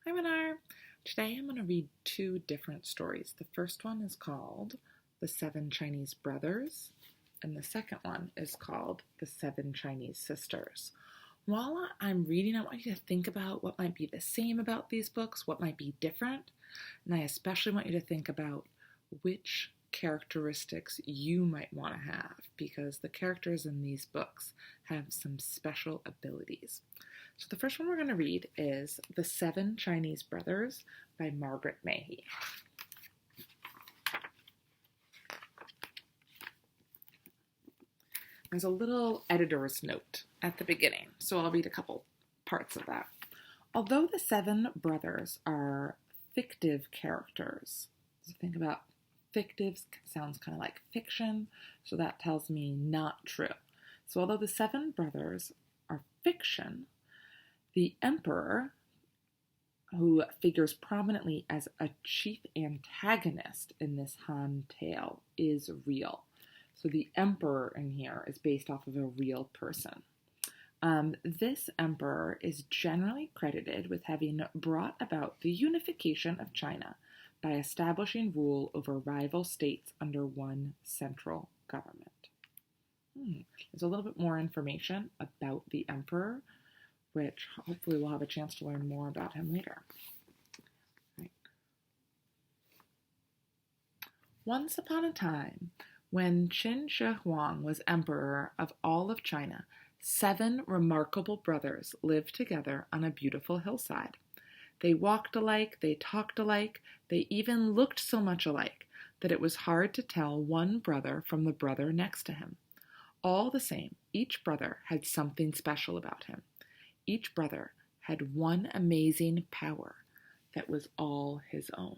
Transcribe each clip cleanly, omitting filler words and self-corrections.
Hi, Minar. Today I'm going to read two different stories. The first one is called The Seven Chinese Brothers, and the second one is called The Seven Chinese Sisters. While I'm reading, I want you to think about what might be the same about these books, what might be different, and I especially want you to think about which characteristics you might want to have, because the characters in these books have some special abilities. So the first one we're going to read is The Seven Chinese Brothers by Margaret Mahy. There's a little editor's note at the beginning, so I'll read a couple parts of that. Although the seven brothers are fictive characters, so think about fictive sounds kind of like fiction, so that tells me not true. So although the seven brothers are fiction, the emperor, who figures prominently as a chief antagonist in this Han tale, is real. So the emperor in here is based off of a real person. This emperor is generally credited with having brought about the unification of China by establishing rule over rival states under one central government. There's a little bit more information about the emperor, which hopefully we'll have a chance to learn more about him later. Right. Once upon a time, when Qin Shi Huang was emperor of all of China, 7 remarkable brothers lived together on a beautiful hillside. They walked alike, they talked alike, they even looked so much alike that it was hard to tell one brother from the brother next to him. All the same, each brother had something special about him. Each brother had one amazing power that was all his own.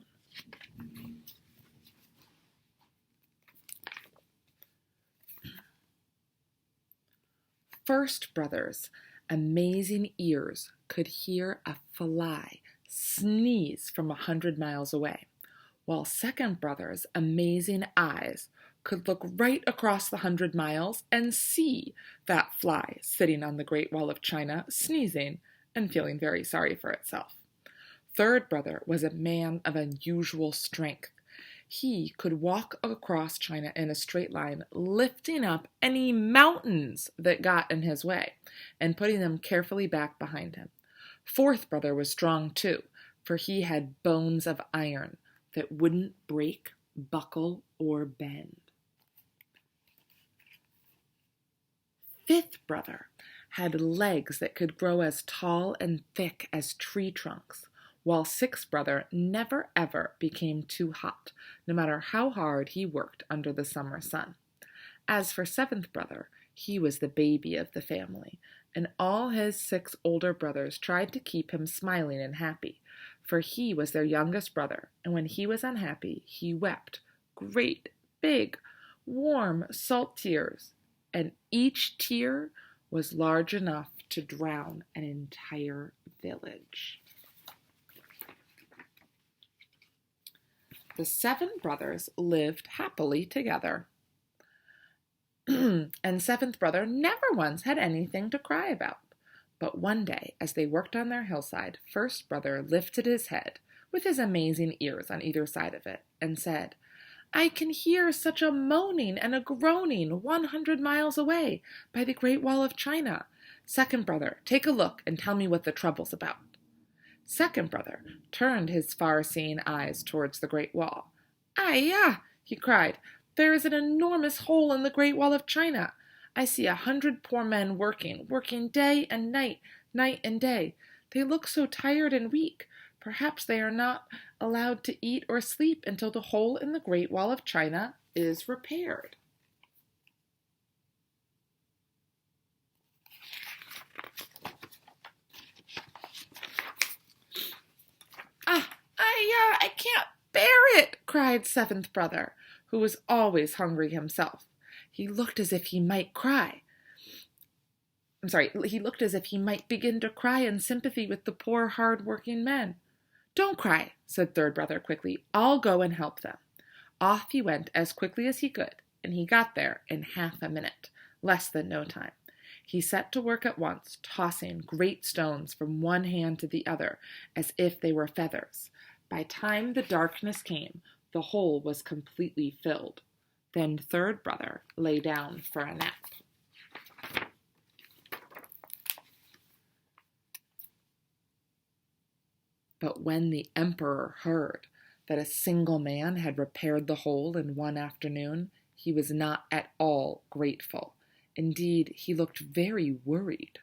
First brother's amazing ears could hear a fly sneeze from 100 miles away, while second brother's amazing eyes could look right across the 100 miles and see that fly sitting on the Great Wall of China, sneezing and feeling very sorry for itself. Third brother was a man of unusual strength. He could walk across China in a straight line, lifting up any mountains that got in his way and putting them carefully back behind him. Fourth brother was strong too, for he had bones of iron that wouldn't break, buckle, or bend. Fifth brother had legs that could grow as tall and thick as tree trunks, while sixth brother never ever became too hot, no matter how hard he worked under the summer sun. As for seventh brother, he was the baby of the family, and all his 6 older brothers tried to keep him smiling and happy, for he was their youngest brother, and when he was unhappy, he wept great, big, warm, salt tears, and each tear was large enough to drown an entire village. The 7 brothers lived happily together, and seventh brother never once had anything to cry about. But one day, as they worked on their hillside, first brother lifted his head, with his amazing ears on either side of it, and said, "I can hear such a moaning and a groaning 100 miles away by the Great Wall of China. Second brother, take a look and tell me what the trouble's about." Second brother turned his far-seeing eyes towards the Great Wall. "Ah, he cried, "there is an enormous hole in the Great Wall of China. I see 100 poor men working day and night and day. They look so tired and weak. Perhaps they are not allowed to eat or sleep until the hole in the Great Wall of China is repaired." I can't bear it," cried seventh brother, who was always hungry himself. He looked as if he might begin to cry in sympathy with the poor, hard-working men. "Don't cry," said third brother quickly. "I'll go and help them." Off he went as quickly as he could, and he got there in half a minute, less than no time. He set to work at once, tossing great stones from one hand to the other, as if they were feathers. By time the darkness came, the hole was completely filled. Then third brother lay down for a nap. But when the emperor heard that a single man had repaired the hole in one afternoon, he was not at all grateful. Indeed, he looked very worried.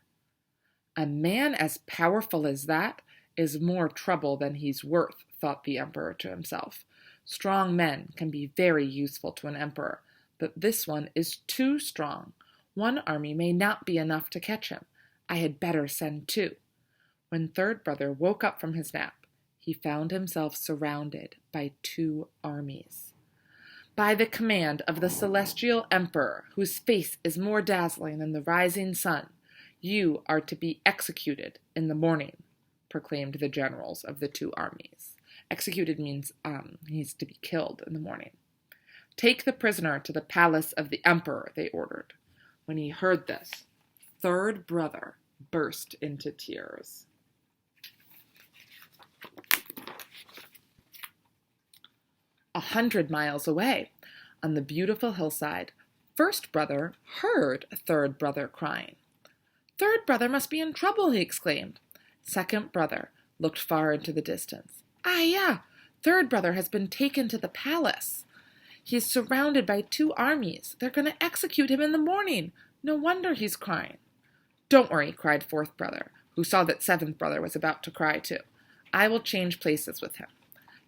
A man as powerful as that is more trouble than he's worth, thought the emperor to himself. Strong men can be very useful to an emperor, but this one is too strong. One army may not be enough to catch him. I had better send two. When third brother woke up from his nap, he found himself surrounded by two armies. By the command of the celestial emperor, whose face is more dazzling than the rising sun, you are to be executed in the morning, proclaimed the generals of the two armies. Executed means he's to be killed in the morning. Take the prisoner to the palace of the emperor, they ordered. When he heard this, third brother burst into tears. A 100 miles away, on the beautiful hillside, first brother heard third brother crying. Third brother must be in trouble, he exclaimed. Second brother looked far into the distance. Yeah, third brother has been taken to the palace. He is surrounded by two armies. They're going to execute him in the morning. No wonder he's crying. Don't worry, cried fourth brother, who saw that seventh brother was about to cry too. I will change places with him.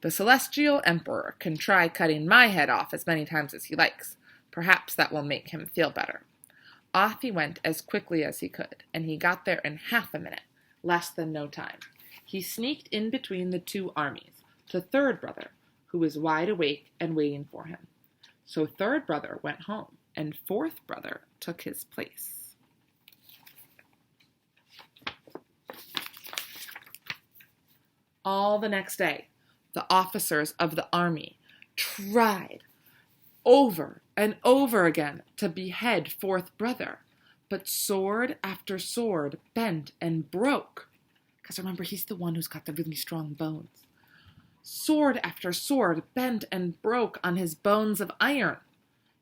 The celestial emperor can try cutting my head off as many times as he likes. Perhaps that will make him feel better. Off he went as quickly as he could, and he got there in half a minute, less than no time. He sneaked in between the two armies to third brother, who was wide awake and waiting for him. So third brother went home, and fourth brother took his place. All the next day, the officers of the army tried over and over again to behead fourth brother, but sword after sword bent and broke. Because remember, he's the one who's got the really strong bones. Sword after sword bent and broke on his bones of iron.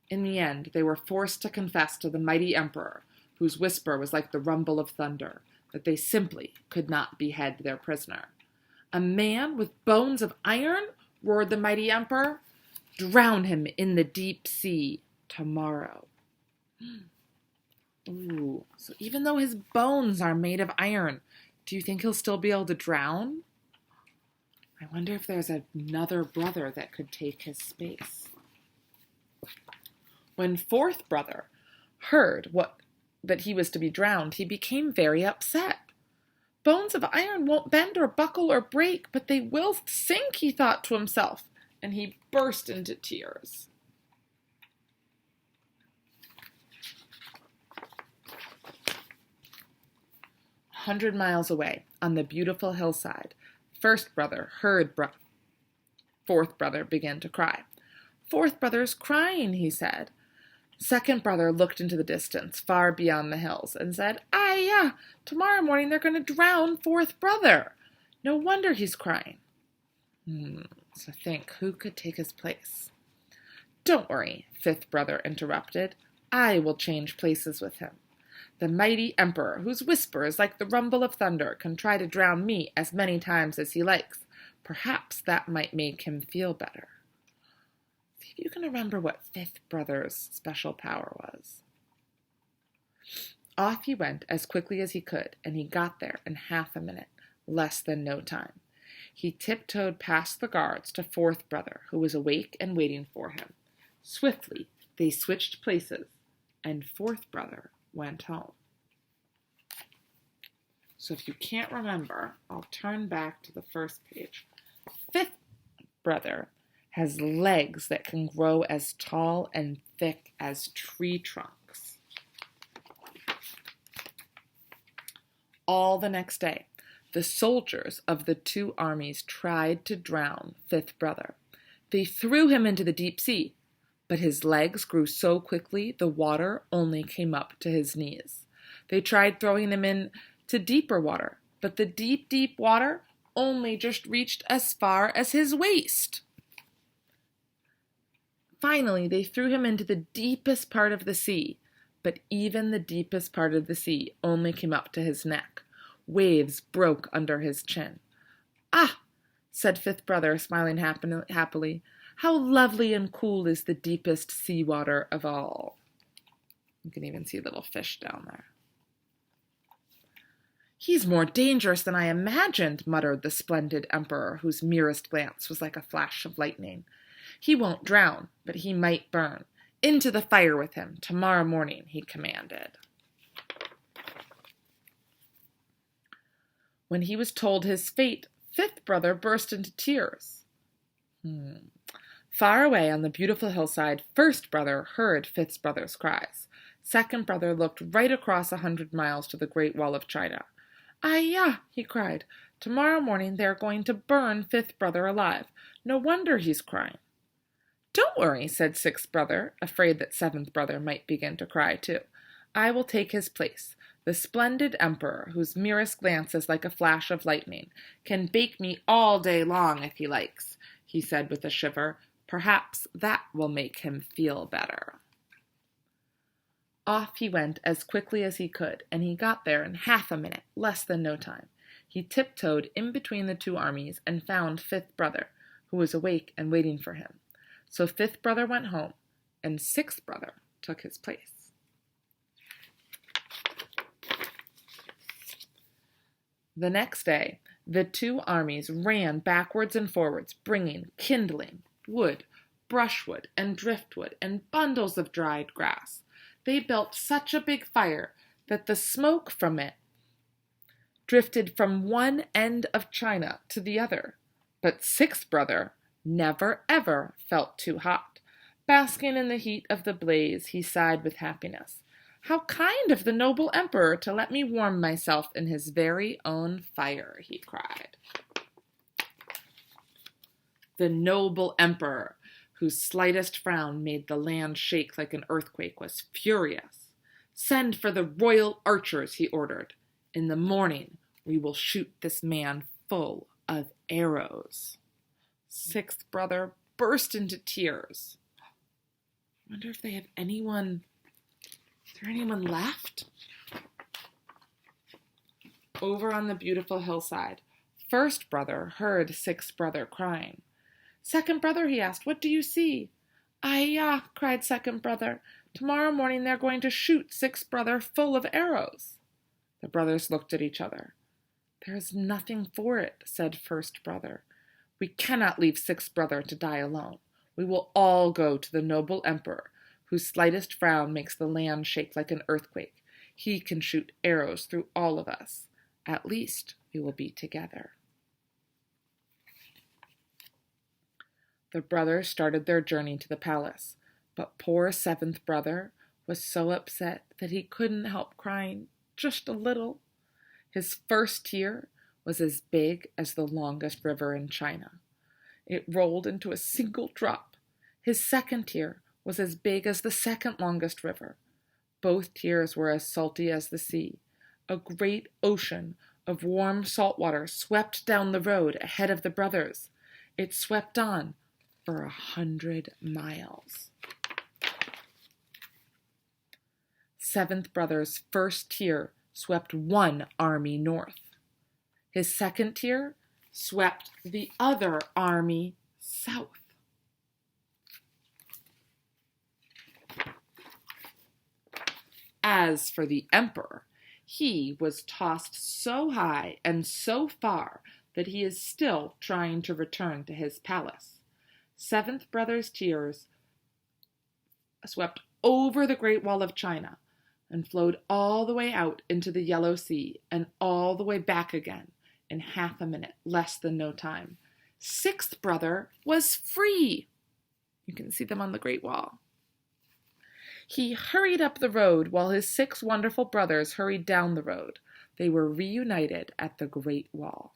In the end, they were forced to confess to the mighty emperor, whose whisper was like the rumble of thunder, that they simply could not behead their prisoner. A man with bones of iron, roared the mighty emperor. Drown him in the deep sea tomorrow. Ooh, so even though his bones are made of iron, do you think he'll still be able to drown? I wonder if there's another brother that could take his space. When fourth brother heard that he was to be drowned, he became very upset. Bones of iron won't bend or buckle or break, but they will sink, he thought to himself, and he burst into tears. A 100 miles away, on the beautiful hillside, first brother heard fourth brother begin to cry. Fourth brother's crying, he said. Second brother looked into the distance, far beyond the hills, and said, yeah, tomorrow morning they're going to drown fourth brother. No wonder he's crying. So think, who could take his place? Don't worry, fifth brother interrupted. I will change places with him. The mighty emperor, whose whisper is like the rumble of thunder, can try to drown me as many times as he likes. Perhaps that might make him feel better. See if you can remember what fifth brother's special power was. Off he went as quickly as he could, and he got there in half a minute, less than no time. He tiptoed past the guards to fourth brother, who was awake and waiting for him. Swiftly, they switched places, and fourth brother went home. So if you can't remember, I'll turn back to the first page. Fifth brother has legs that can grow as tall and thick as tree trunks. All the next day, the soldiers of the two armies tried to drown fifth brother. They threw him into the deep sea, but his legs grew so quickly the water only came up to his knees. They tried throwing him into deeper water, but the deep, deep water only just reached as far as his waist. Finally, they threw him into the deepest part of the sea, but even the deepest part of the sea only came up to his neck. Waves broke under his chin. "Ah," said fifth brother, smiling happily, "how lovely and cool is the deepest sea water of all." You can even see little fish down there. "He's more dangerous than I imagined," muttered the splendid emperor, whose merest glance was like a flash of lightning. "He won't drown, but he might burn. Into the fire with him tomorrow morning," he commanded. When he was told his fate, fifth brother burst into tears. Far away on the beautiful hillside, first brother heard fifth brother's cries. Second brother looked right across 100 miles to the Great Wall of China. "Ayah!" he cried. "Tomorrow morning they are going to burn fifth brother alive. No wonder he's crying." "Don't worry," said sixth brother, afraid that seventh brother might begin to cry too. "I will take his place. The splendid emperor, whose merest glance is like a flash of lightning, can bake me all day long if he likes," he said with a shiver. "Perhaps that will make him feel better." Off he went as quickly as he could, and he got there in half a minute, less than no time. He tiptoed in between the two armies and found fifth brother, who was awake and waiting for him. So fifth brother went home, and sixth brother took his place. The next day, the two armies ran backwards and forwards, bringing kindling, wood, brushwood, and driftwood, and bundles of dried grass. They built such a big fire that the smoke from it drifted from one end of China to the other. But sixth brother never ever felt too hot. Basking in the heat of the blaze, he sighed with happiness. "How kind of the noble emperor to let me warm myself in his very own fire," he cried. The noble emperor, whose slightest frown made the land shake like an earthquake, was furious. "Send for the royal archers," he ordered. "In the morning we will shoot this man full of arrows." Sixth brother burst into tears. I wonder if they have anyone. Is there anyone left? Over on the beautiful hillside, first brother heard sixth brother crying. "Second brother," he asked, "what do you see?" "Ayah!" cried second brother. "Tomorrow morning they're going to shoot sixth brother full of arrows." The brothers looked at each other. "There is nothing for it," said first brother. "We cannot leave sixth brother to die alone. We will all go to the noble emperor, whose slightest frown makes the land shake like an earthquake. He can shoot arrows through all of us. At least we will be together." The brothers started their journey to the palace, but poor seventh brother was so upset that he couldn't help crying just a little. His first tear was as big as the longest river in China. It rolled into a single drop. His second tear was as big as the second longest river. Both tears were as salty as the sea. A great ocean of warm salt water swept down the road ahead of the brothers. It swept on for 100 miles. Seventh brother's first tear swept one army north. His second tear swept the other army south. As for the emperor, he was tossed so high and so far that he is still trying to return to his palace. Seventh brother's tears swept over the Great Wall of China and flowed all the way out into the Yellow Sea and all the way back again in half a minute, less than no time. Sixth brother was free. You can see them on the Great Wall. He hurried up the road while his 6 wonderful brothers hurried down the road. They were reunited at the Great Wall.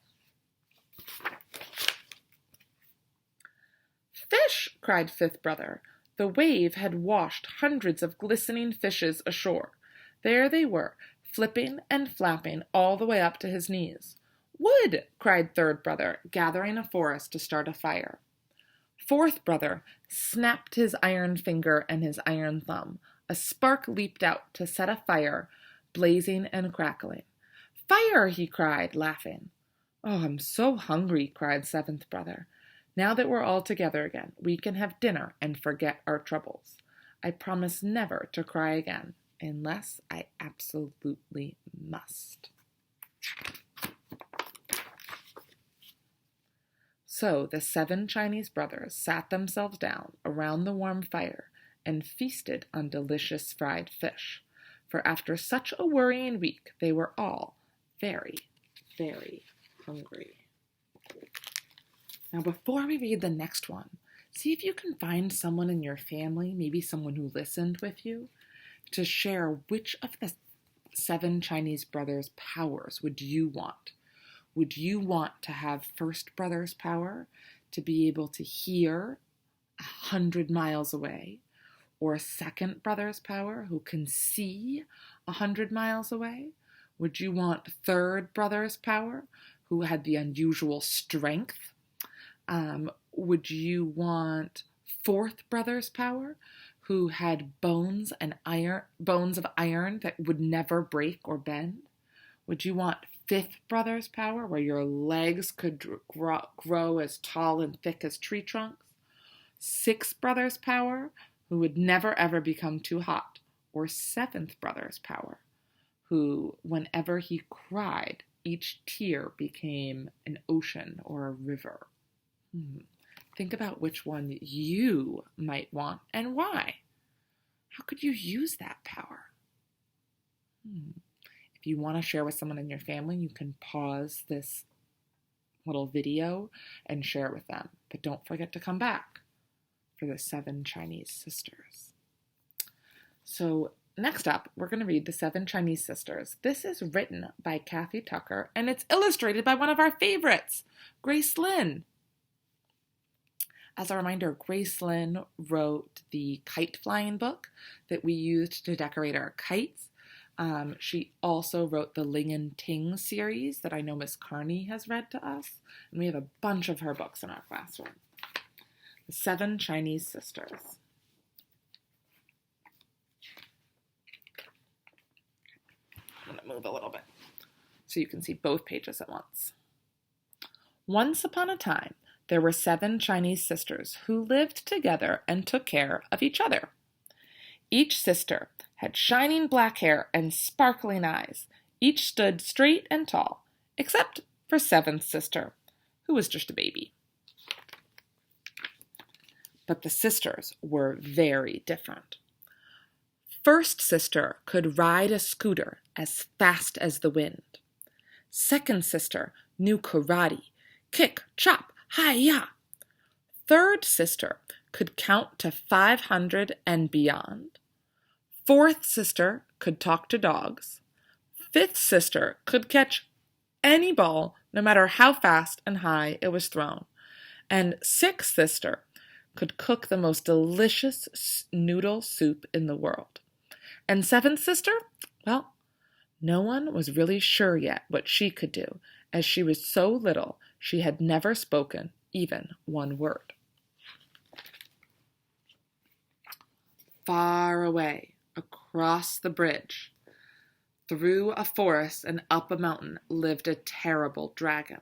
"Fish!" cried fifth brother. The wave had washed hundreds of glistening fishes ashore. There they were, flipping and flapping all the way up to his knees. "Wood!" cried third brother, gathering a forest to start a fire. Fourth brother snapped his iron finger and his iron thumb. A spark leaped out to set a fire, blazing and crackling. "Fire!" he cried, laughing. "Oh, I'm so hungry," cried seventh brother. "Now that we're all together again, we can have dinner and forget our troubles. I promise never to cry again, unless I absolutely must." So the 7 Chinese brothers sat themselves down around the warm fire and feasted on delicious fried fish, for after such a worrying week, they were all very, very hungry. Now, before we read the next one, see if you can find someone in your family, maybe someone who listened with you, to share which of the 7 Chinese brothers' powers would you want. Would you want to have first brother's power, to be able to hear 100 miles away, or second brother's power, who can see 100 miles away? Would you want third brother's power, who had the unusual strength? Would you want fourth brother's power, who had bones of iron that would never break or bend? Would you want fifth brother's power, where your legs could grow as tall and thick as tree trunks? Sixth brother's power, who would never ever become too hot? Or seventh brother's power, who, whenever he cried, each tear became an ocean or a river? Think about which one you might want and why. How could you use that power? If you want to share with someone in your family, you can pause this little video and share it with them. But don't forget to come back for the 7 Chinese sisters. So next up, we're going to read the 7 Chinese sisters. This is written by Kathy Tucker, and it's illustrated by one of our favorites, Grace Lin. As a reminder, Grace Lin wrote the kite flying book that we used to decorate our kites. She also wrote the Ling and Ting series that I know Miss Carney has read to us. And we have a bunch of her books in our classroom. The 7 Chinese sisters. I'm going to move a little bit so you can see both pages at once. Once upon a time, there were 7 Chinese sisters who lived together and took care of each other. Each sister had shining black hair and sparkling eyes. Each stood straight and tall, except for 7th sister, who was just a baby. But the sisters were very different. First sister could ride a scooter as fast as the wind. Second sister knew karate, kick, chop, hi-ya. Third sister could count to 500 and beyond. Fourth sister could talk to dogs. Fifth sister could catch any ball, no matter how fast and high it was thrown. And sixth sister could cook the most delicious noodle soup in the world. And seventh sister, well, no one was really sure yet what she could do, as she was so little she had never spoken even one word. Far away, across the bridge, through a forest and up a mountain, lived a terrible dragon.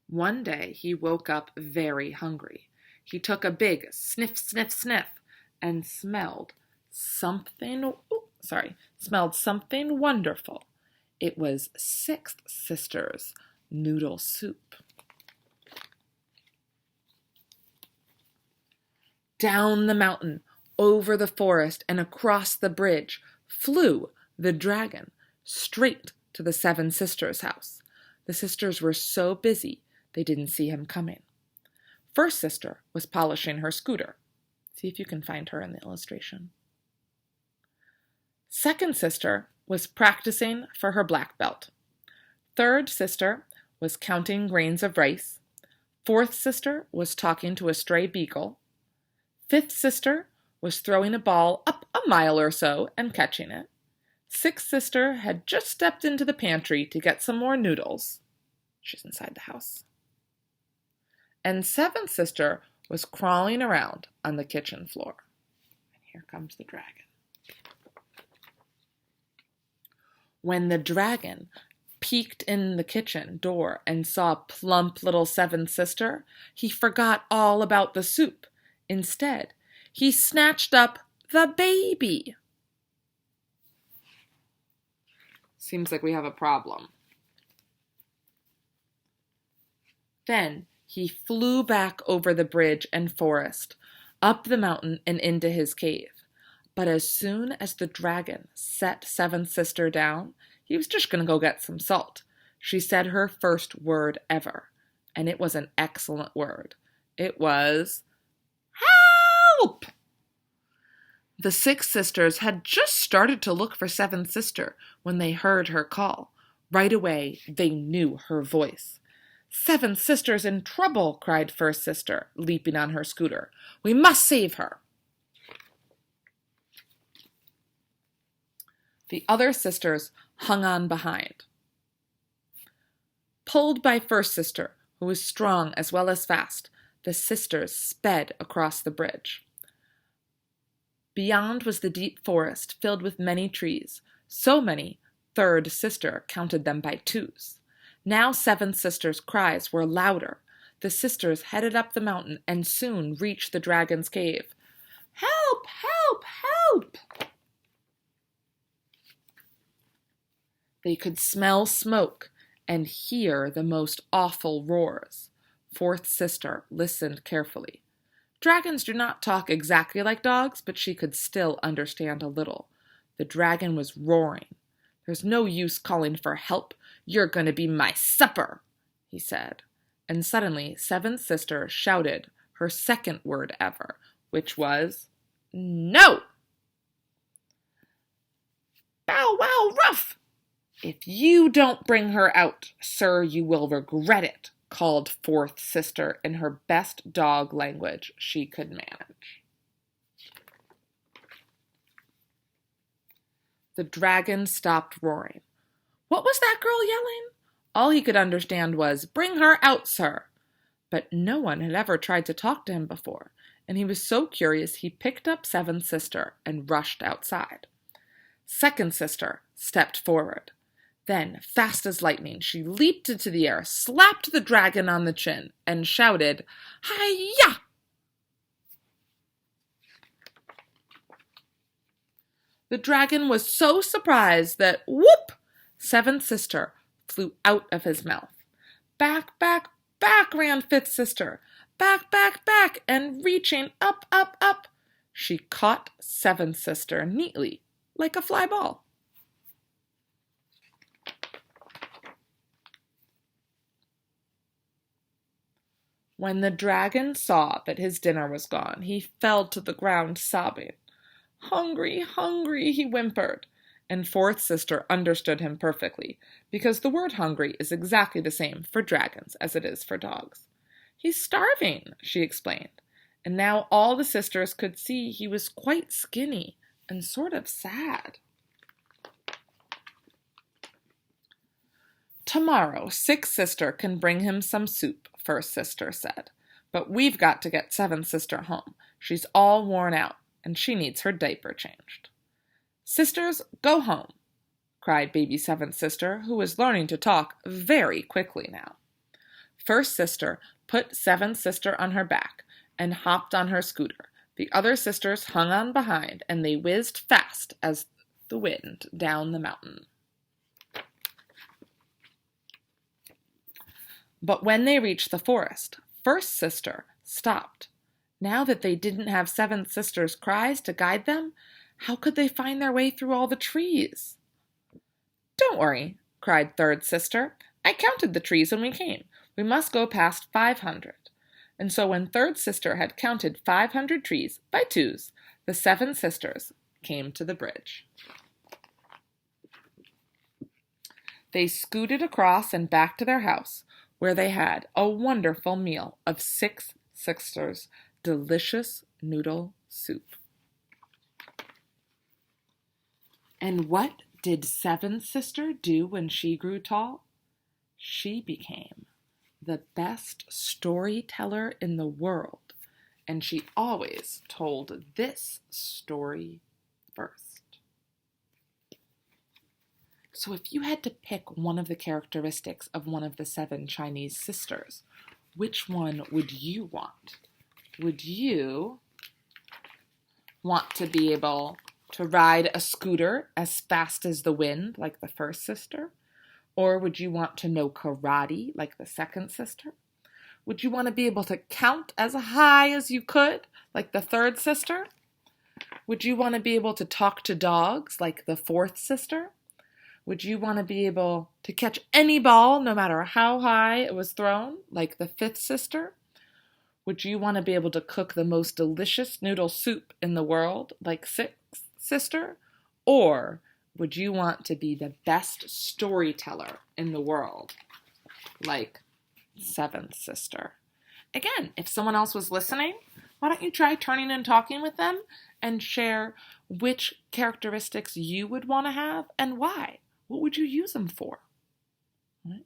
One day he woke up very hungry. He took a big sniff, sniff, sniff, and smelled something wonderful. It was Sixth Sister's noodle soup. Down the mountain, over the forest, and across the bridge flew the dragon, straight to the 7 sisters' house. The sisters were so busy they didn't see him coming. First sister was polishing her scooter. See if you can find her in the illustration. Second sister was practicing for her black belt. Third sister was counting grains of rice. Fourth sister was talking to a stray beagle. Fifth sister was throwing a ball up a mile or so and catching it. Sixth sister had just stepped into the pantry to get some more noodles. She's inside the house. And seventh sister was crawling around on the kitchen floor. And here comes the dragon. When the dragon peeked in the kitchen door and saw plump little seventh sister, he forgot all about the soup. Instead, he snatched up the baby. Seems like we have a problem. Then he flew back over the bridge and forest, up the mountain and into his cave. But as soon as the dragon set seventh sister down, he was just going to go get some salt. She said her first word ever, and it was an excellent word. It was, "Help!" The six sisters had just started to look for seventh sister when they heard her call. Right away, they knew her voice. "Seventh sister's in trouble," cried first sister, leaping on her scooter. "We must save her." The other sisters hung on behind. Pulled by first sister, who was strong as well as fast, the sisters sped across the bridge. Beyond was the deep forest filled with many trees, so many, third sister counted them by twos. Now seventh sister's cries were louder. The sisters headed up the mountain and soon reached the dragon's cave. "Help! Help! Help!" They could smell smoke and hear the most awful roars. Fourth sister listened carefully. Dragons do not talk exactly like dogs, but she could still understand a little. The dragon was roaring. "There's no use calling for help. You're going to be my supper," he said. And suddenly, seventh sister shouted her second word ever, which was, "No!" "Bow wow ruff! If you don't bring her out, sir, you will regret it," called fourth sister in her best dog language she could manage. The dragon stopped roaring. What was that girl yelling? All he could understand was, "Bring her out, sir." But no one had ever tried to talk to him before, and he was so curious he picked up seventh sister and rushed outside. Second sister stepped forward. Then, fast as lightning, she leaped into the air, slapped the dragon on the chin, and shouted, "Hi-ya!" The dragon was so surprised that, whoop, seventh sister flew out of his mouth. Back, back, back ran fifth sister. Back, back, back, and reaching up, up, up, she caught seventh sister neatly, like a fly ball. When the dragon saw that his dinner was gone, he fell to the ground sobbing. "Hungry, hungry," he whimpered. And fourth sister understood him perfectly, because the word hungry is exactly the same for dragons as it is for dogs. "He's starving," she explained, and now all the sisters could see he was quite skinny and sort of sad. "Tomorrow, sixth sister can bring him some soup," first sister said. "But we've got to get seventh sister home. She's all worn out, and she needs her diaper changed." "Sisters, go home," cried baby seventh sister, who was learning to talk very quickly now. First sister put seventh sister on her back and hopped on her scooter. The other sisters hung on behind, and they whizzed fast as the wind down the mountain. But when they reached the forest, first sister stopped. Now that they didn't have seventh sister's cries to guide them, how could they find their way through all the trees? "Don't worry," cried third sister. "I counted the trees when we came. We must go past 500. And so when third sister had counted 500 trees by twos, the seven sisters came to the bridge. They scooted across and back to their house, where they had a wonderful meal of six sisters' delicious noodle soup. And what did seventh sister do when she grew tall? She became the best storyteller in the world, and she always told this story first. So if you had to pick one of the characteristics of one of the 7 Chinese sisters, which one would you want? Would you want to be able to ride a scooter as fast as the wind, like the first sister? Or would you want to know karate, like the second sister? Would you want to be able to count as high as you could, like the third sister? Would you want to be able to talk to dogs, like the fourth sister? Would you want to be able to catch any ball, no matter how high it was thrown, like the fifth sister? Would you want to be able to cook the most delicious noodle soup in the world, like sixth sister? Or would you want to be the best storyteller in the world, like seventh sister? Again, if someone else was listening, why don't you try turning and talking with them and share which characteristics you would want to have and why? What would you use them for? Right?